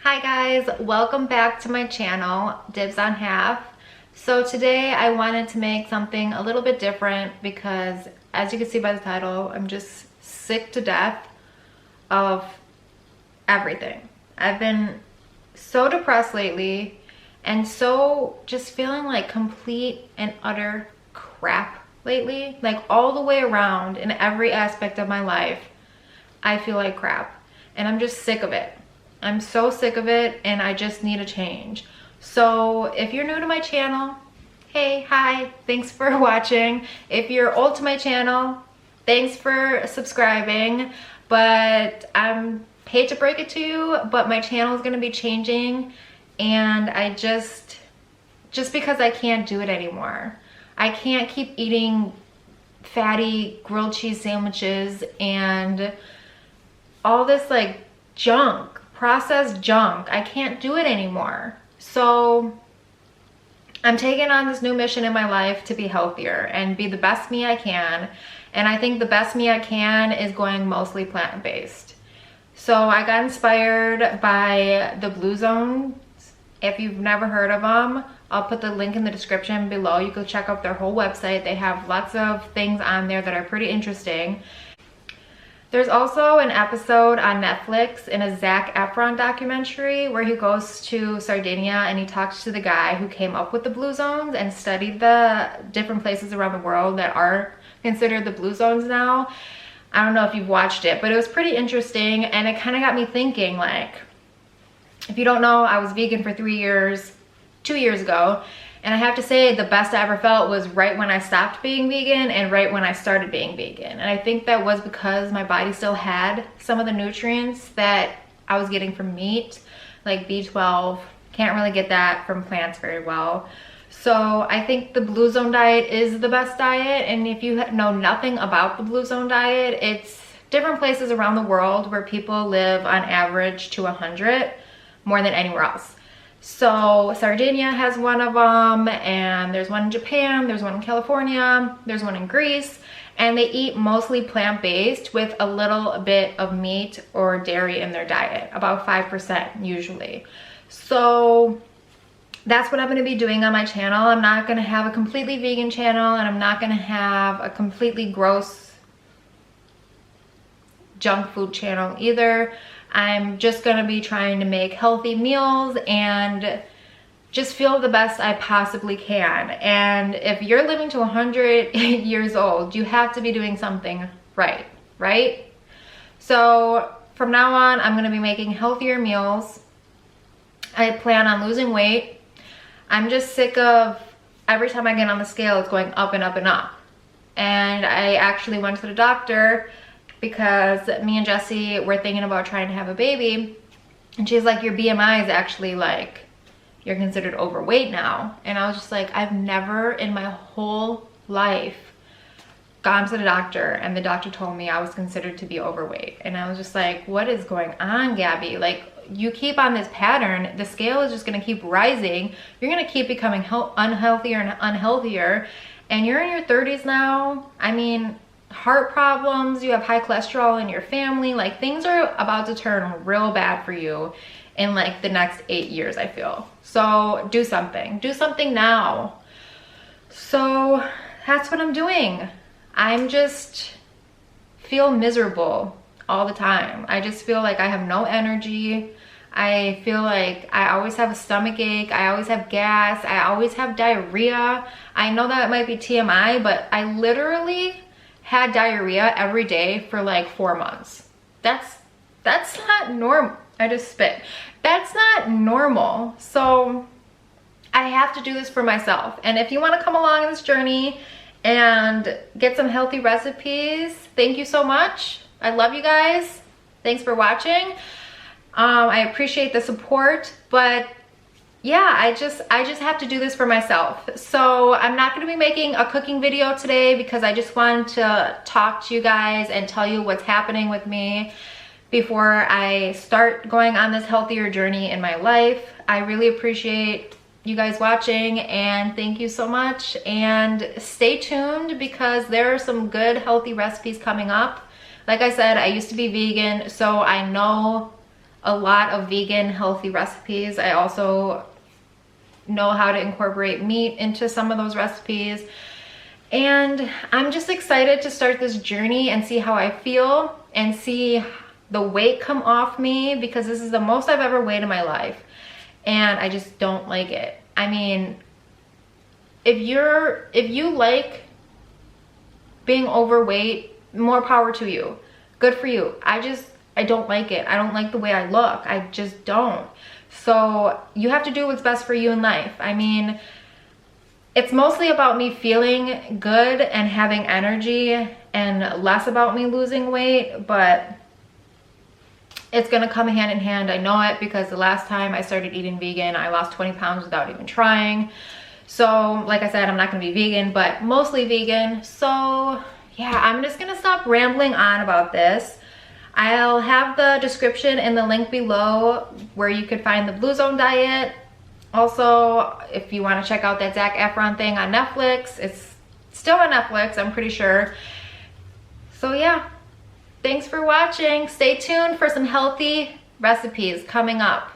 Hi guys, welcome back to my channel, Dibs on Half. So today I wanted to make something a little bit different because, as you can see by the title, I'm just sick to death of everything. I've been so depressed lately and so just feeling like complete and utter crap lately. Like all the way around in every aspect of my life, I feel like crap and I'm just sick of it. I'm so sick of it and I just need a change. So if you're new to my channel, hey, hi, thanks for watching. If you're old to my channel, thanks for subscribing. But I hate to break it to you, but my channel is gonna be changing and I just because I can't do it anymore. I can't keep eating fatty grilled cheese sandwiches and all this like junk, processed junk. I can't do it anymore. So I'm taking on this new mission in my life to be healthier and be the best me I can. And I think the best me I can is going mostly plant-based. So I got inspired by the Blue Zones. If you've never heard of them, I'll put the link in the description below. You can check out their whole website. They have lots of things on there that are pretty interesting. There's also an episode on Netflix in a Zac Efron documentary where he goes to Sardinia and he talks to the guy who came up with the Blue Zones and studied the different places around the world that are considered the Blue Zones now. I don't know if you've watched it, but it was pretty interesting and it kind of got me thinking, like, if you don't know, I was vegan for 2 years ago. And I have to say the best I ever felt was right when I stopped being vegan and right when I started being vegan. And I think that was because my body still had some of the nutrients that I was getting from meat, like B12. Can't really get that from plants very well. So I think the Blue Zone diet is the best diet. And if you know nothing about the Blue Zone diet, it's different places around the world where people live on average to 100 more than anywhere else. So Sardinia has one of them, and there's one in Japan, there's one in California, there's one in Greece, and they eat mostly plant-based with a little bit of meat or dairy in their diet, about 5% usually. So that's what I'm going to be doing on my channel. I'm not going to have a completely vegan channel, and I'm not going to have a completely gross junk food channel either. I'm just gonna be trying to make healthy meals and just feel the best I possibly can. And if you're living to 100 years old, you have to be doing something right, right? So from now on, I'm gonna be making healthier meals. I plan on losing weight. I'm just sick of every time I get on the scale, it's going up and up and up. And I actually went to the doctor because me and Jesse were thinking about trying to have a baby, and she's like, your BMI is actually like, you're considered overweight now. And I was just like, I've never in my whole life gone to the doctor and the doctor told me I was considered to be overweight. And I was just like, what is going on, Gabby? Like, you keep on this pattern, the scale is just gonna keep rising. You're gonna keep becoming unhealthier and unhealthier. And you're in your 30s now. I mean, heart problems, you have high cholesterol in your family, like things are about to turn real bad for you in like the next 8 years, I feel. So do something now. So that's what I'm doing. I'm just feel miserable all the time. I just feel like I have no energy. I feel like I always have a stomach ache. I always have gas. I always have diarrhea. I know that might be TMI, but I literally had diarrhea every day for like 4 months. That's not normal. I just spit. That's not normal. So I have to do this for myself. And if you want to come along this journey and get some healthy recipes, thank you so much. I love you guys. Thanks for watching. I appreciate the support, but yeah, I just have to do this for myself. So I'm not gonna be making a cooking video today because I just wanted to talk to you guys and tell you what's happening with me before I start going on this healthier journey in my life. I really appreciate you guys watching and thank you so much. And stay tuned because there are some good healthy recipes coming up. Like I said, I used to be vegan, so I know a lot of vegan healthy recipes. I also know how to incorporate meat into some of those recipes. And I'm just excited to start this journey and see how I feel and see the weight come off me, because this is the most I've ever weighed in my life. And I just don't like it. I mean, if you like being overweight, more power to you. Good for you. I don't like it. I don't like the way I look. I just don't. So you have to do what's best for you in life. I mean, it's mostly about me feeling good and having energy and less about me losing weight, but it's gonna come hand in hand. I know it, because the last time I started eating vegan, I lost 20 pounds without even trying. So like I said, I'm not gonna be vegan, but mostly vegan. So yeah, I'm just gonna stop rambling on about this. I'll have the description and the link below where you could find the Blue Zone diet. Also, if you want to check out that Zac Efron thing on Netflix, it's still on Netflix, I'm pretty sure. So yeah, thanks for watching. Stay tuned for some healthy recipes coming up.